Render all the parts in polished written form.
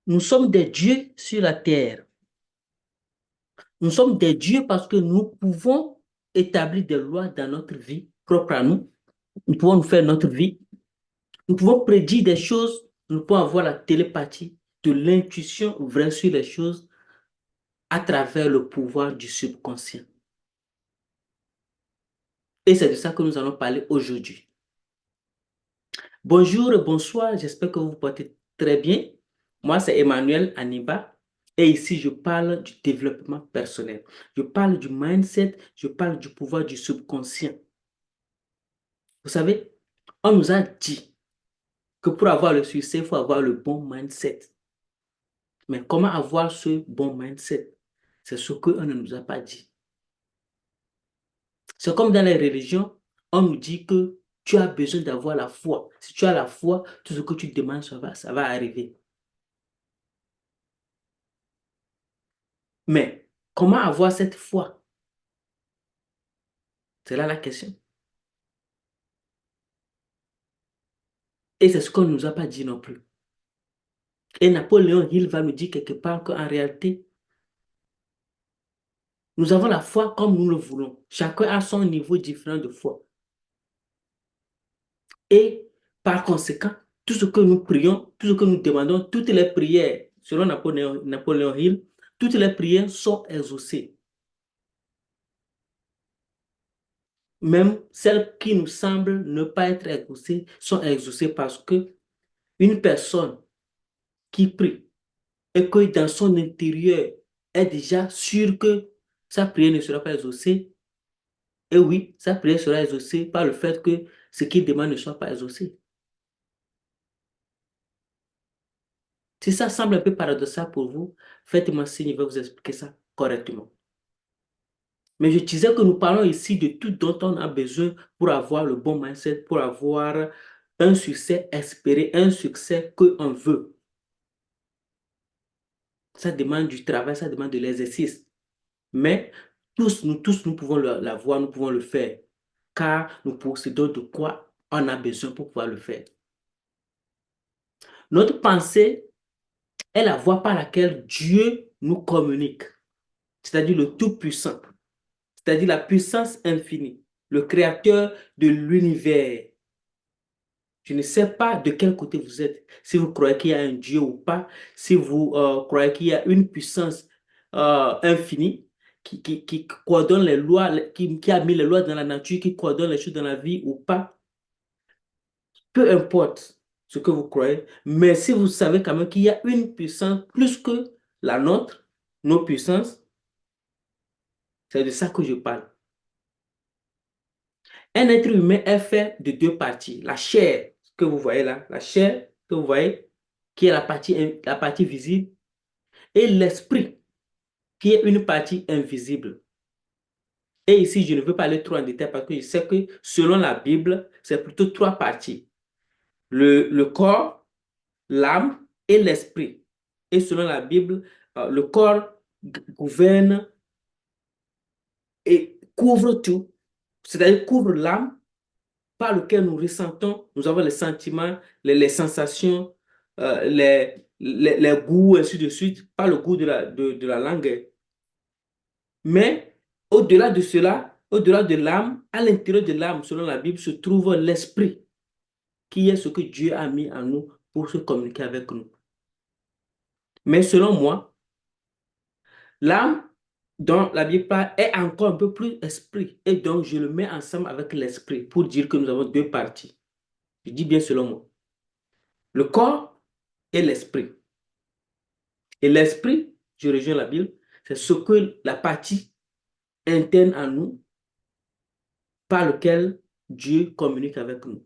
nous sommes des dieux sur la terre. Nous sommes des dieux parce que nous pouvons établir des lois dans notre vie propre à nous. Nous pouvons nous faire notre vie. Nous pouvons prédire des choses. Nous pouvons avoir la télépathie, de l'intuition vraie sur les choses à travers le pouvoir du subconscient. Et c'est de ça que nous allons parler aujourd'hui. Bonjour et bonsoir, j'espère que vous vous portez très bien. Moi, c'est Emmanuel Aniba et ici, je parle du développement personnel. Je parle du mindset, je parle du pouvoir du subconscient. Vous savez, on nous a dit que pour avoir le succès, il faut avoir le bon mindset. Mais comment avoir ce bon mindset? C'est ce qu'on ne nous a pas dit. C'est comme dans les religions, on nous dit que tu as besoin d'avoir la foi. Si tu as la foi, tout ce que tu demandes, ça va arriver. Mais comment avoir cette foi? C'est là la question. Et c'est ce qu'on ne nous a pas dit non plus. Et Napoléon Hill va nous dire quelque part qu'en réalité, nous avons la foi comme nous le voulons. Chacun a son niveau différent de foi. Et par conséquent, tout ce que nous prions, tout ce que nous demandons, toutes les prières, selon Napoléon Hill, toutes les prières sont exaucées. Même celles qui nous semblent ne pas être exaucées sont exaucées parce que une personne qui prie et que dans son intérieur est déjà sûr que sa prière ne sera pas exaucée, et oui, sa prière sera exaucée par le fait que ce qu'il demande ne soit pas exaucé. Si ça semble un peu paradoxal pour vous, faites-moi signe, je vais vous expliquer ça correctement. Mais je disais que nous parlons ici de tout dont on a besoin pour avoir le bon mindset, pour avoir un succès espéré, un succès qu'on veut. Ça demande du travail, ça demande de l'exercice. Mais tous, nous pouvons l'avoir, nous pouvons le faire. Car nous possédons de quoi on a besoin pour pouvoir le faire. Notre pensée est la voie par laquelle Dieu nous communique, c'est-à-dire le Tout-Puissant, c'est-à-dire la puissance infinie, le créateur de l'univers. Je ne sais pas de quel côté vous êtes, si vous croyez qu'il y a un Dieu ou pas, si vous croyez qu'il y a une puissance infinie qui coordonne les lois, qui a mis les lois dans la nature, qui coordonne les choses dans la vie ou pas. Peu importe ce que vous croyez, mais si vous savez quand même qu'il y a une puissance plus que la nôtre, nos puissances, c'est de ça que je parle. Un être humain est fait de deux parties. La chair que vous voyez là, la chair que vous voyez, qui est la partie visible, et l'esprit, qui est une partie invisible. Et ici, je ne veux pas aller trop en détail parce que je sais que selon la Bible, c'est plutôt trois parties. Le corps, l'âme et l'esprit. Et selon la Bible, le corps gouverne et couvre tout, c'est-à-dire couvre l'âme par lequel nous ressentons, nous avons les sentiments, les sensations, les goûts, ainsi de suite, par le goût de la langue. Mais au-delà de cela, au-delà de l'âme, à l'intérieur de l'âme, selon la Bible, se trouve l'esprit, qui est ce que Dieu a mis en nous pour se communiquer avec nous. Mais selon moi, l'âme dont la Bible parle est encore un peu plus esprit. Et donc, je le mets ensemble avec l'esprit pour dire que nous avons deux parties. Je dis bien selon moi. Le corps et l'esprit. Et l'esprit, je rejoins la Bible, c'est ce que la partie interne en nous par lequel Dieu communique avec nous.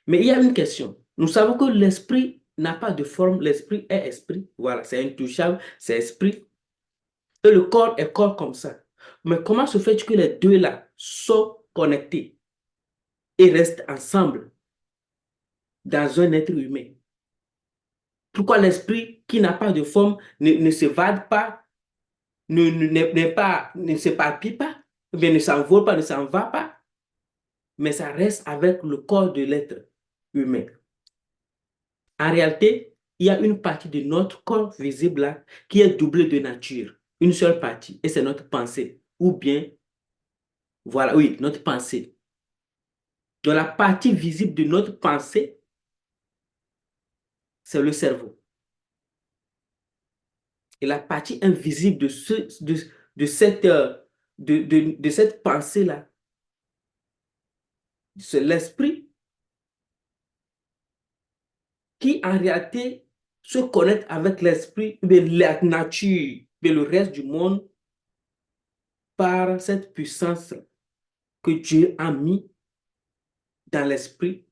Mais il y a une question. Nous savons que l'esprit n'a pas de forme. L'esprit est esprit. Voilà, c'est intouchable, c'est esprit. Et le corps est corps comme ça. Mais comment se fait-il que les deux là sont connectés et restent ensemble dans un être humain? Pourquoi l'esprit qui n'a pas de forme ne se vade pas, ne s'éparpille pas, ou bien ne s'envole pas, ne s'en va pas, mais ça reste avec le corps de l'être humain? En réalité, il y a une partie de notre corps visible là qui est doublée de nature. Une seule partie, et c'est notre pensée. Ou bien, voilà, oui, notre pensée. Donc la partie visible de notre pensée, c'est le cerveau. Et la partie invisible de cette, de cette pensée-là, c'est l'esprit qui en réalité se connecte avec l'esprit, mais la nature, mais le reste du monde par cette puissance que Dieu a mis dans l'esprit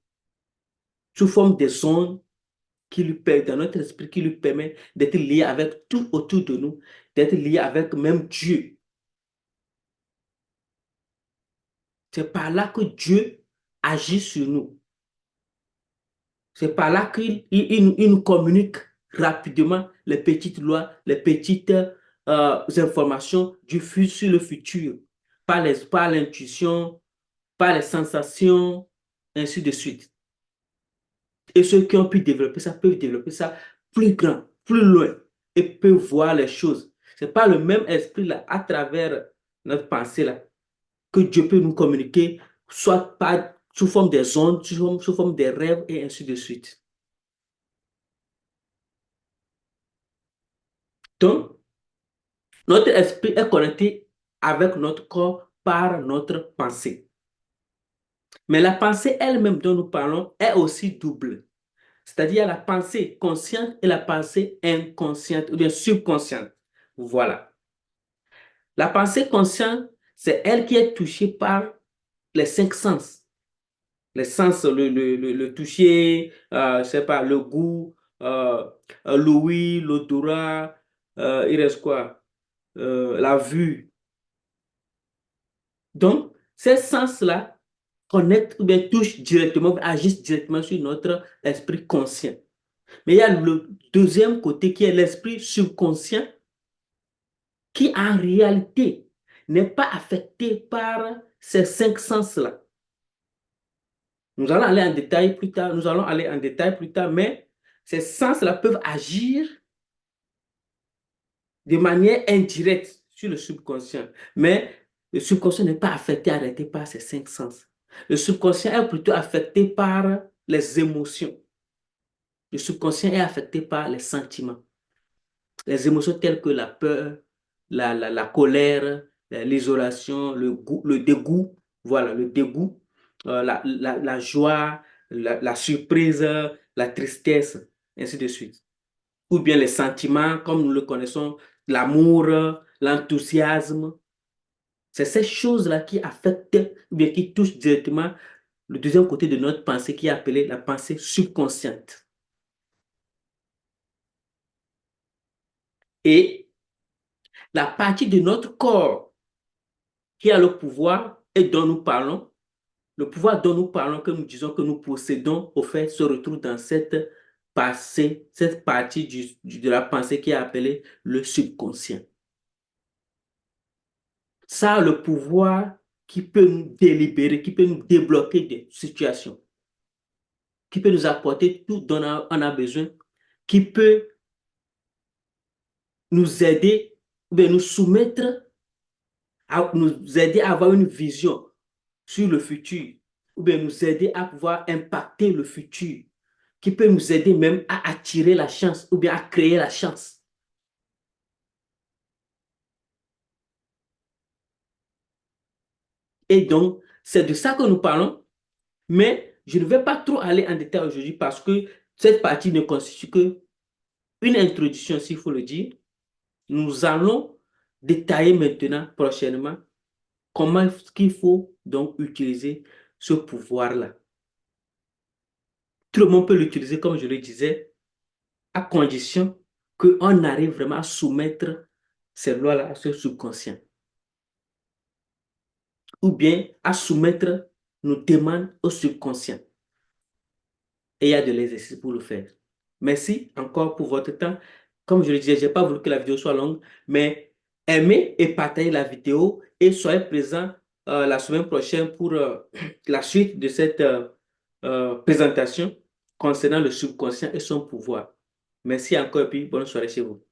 sous forme des ondes dans notre esprit qui lui permet d'être lié avec tout autour de nous, d'être lié avec même Dieu. C'est par là que Dieu agit sur nous. C'est par là qu'il nous communique rapidement les petites lois, les petites informations sur le futur, par l'intuition, par les sensations, ainsi de suite. Et ceux qui ont pu développer ça peuvent développer ça plus grand, plus loin, et peuvent voir les choses. Ce n'est pas le même esprit là, à travers notre pensée là, que Dieu peut nous communiquer, soit sous forme des ondes, sous forme des rêves, et ainsi de suite. Donc, notre esprit est connecté avec notre corps par notre pensée. Mais la pensée elle-même dont nous parlons est aussi double. C'est-à-dire la pensée consciente et la pensée inconsciente ou bien subconsciente. Voilà. La pensée consciente, c'est elle qui est touchée par les cinq sens. Les sens, le toucher, je sais pas, le goût, l'ouïe, l'odorat, il reste quoi? La vue. Donc, ces sens-là connectent ou bien touchent directement, agissent directement sur notre esprit conscient. Mais il y a le deuxième côté qui est l'esprit subconscient qui en réalité n'est pas affecté par ces cinq sens-là. Nous allons aller en détail plus tard, nous allons aller en détail plus tard, mais ces sens-là peuvent agir de manière indirecte sur le subconscient. Mais le subconscient n'est pas affecté, arrêté par ces cinq sens. Le subconscient est plutôt affecté par les émotions. Le subconscient est affecté par les sentiments. Les émotions telles que la peur, la colère, l'isolation, le dégoût, voilà, le dégoût, la joie, la surprise, la tristesse, ainsi de suite. Ou bien les sentiments, comme nous le connaissons, l'amour, l'enthousiasme. C'est ces choses-là qui affectent, ou bien qui touchent directement le deuxième côté de notre pensée qui est appelé la pensée subconsciente. Et la partie de notre corps qui a le pouvoir et dont nous parlons, le pouvoir dont nous parlons, que nous disons que nous possédons, au fait, se retrouve dans cette partie de la pensée qui est appelée le subconscient. Ça a le pouvoir qui peut nous délibérer, qui peut nous débloquer des situations, qui peut nous apporter tout dont on a besoin, qui peut nous aider ou bien nous soumettre, nous aider à avoir une vision sur le futur, ou bien nous aider à pouvoir impacter le futur, qui peut nous aider même à attirer la chance ou bien à créer la chance. Et donc, c'est de ça que nous parlons, mais je ne vais pas trop aller en détail aujourd'hui parce que cette partie ne constitue que une introduction, s'il faut le dire. Nous allons détailler maintenant, prochainement, comment est-ce qu'il faut donc utiliser ce pouvoir-là. Tout le monde peut l'utiliser, comme je le disais, à condition qu'on arrive vraiment à soumettre ces lois-là à ce subconscient. Ou bien à soumettre nos demandes au subconscient. Et il y a de l'exercice pour le faire. Merci encore pour votre temps. Comme je le disais, je n'ai pas voulu que la vidéo soit longue, mais aimez et partagez la vidéo et soyez présents la semaine prochaine pour la suite de cette présentation concernant le subconscient et son pouvoir. Merci encore et puis bonne soirée chez vous.